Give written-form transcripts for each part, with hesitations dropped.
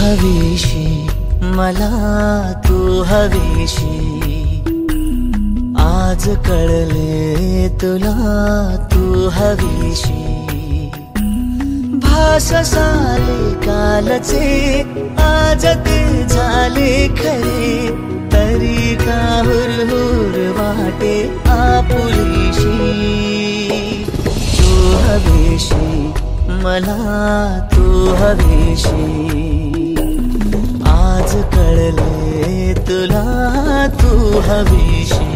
हवीशी मला तू हवीशी, आज कळले तुला तू हवीशी। भास साले कालचे आज ते झाले खरे, तरी का हुरहुर वाटे आपुलीशी। तू हवीशी मला तू हवीशी, आज कळले तुला तू हवीशी।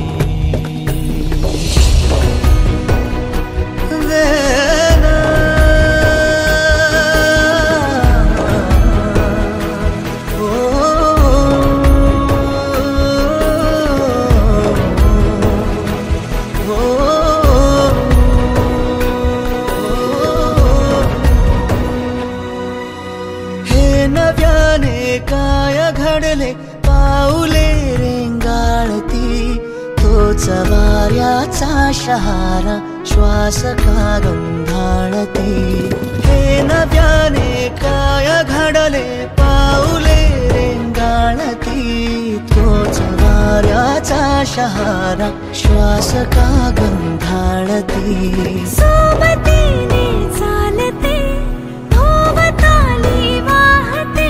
नव्याने काय घडले पाऊले रेंगाळती, तोच वाऱ्याचा शहारा श्वास का गंधाळती। हे नव्याने काय घडले पाऊले रेंगाळती, तोच वाऱ्याचा शहारा श्वास का गंधाळती। सोबतीने चालते भोवताली वाहते,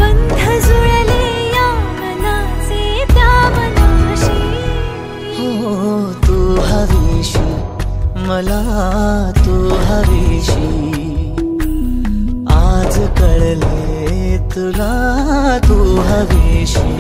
बंध जुळले या मनाचे त्या मनाशी। हो तू हवीशी मला तू हवीशी, आज कळले तुला तू हवीशी।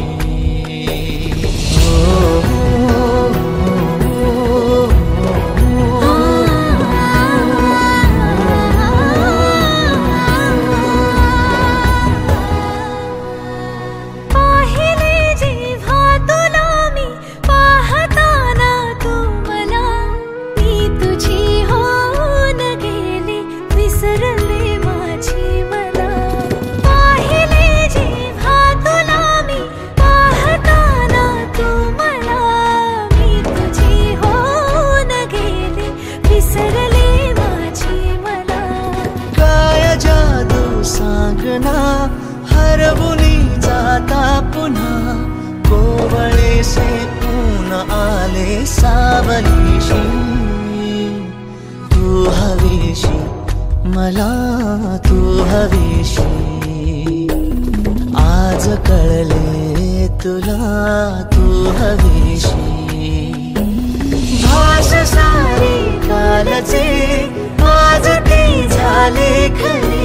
हरवुनी जाता पुन्हा कोवळे से ऊन आले सावलीशी। तू हवीशी मला तू हवीशी, आज कळले तुला तू हवीशी। भास सारे कालचे आज ते झाले खरे,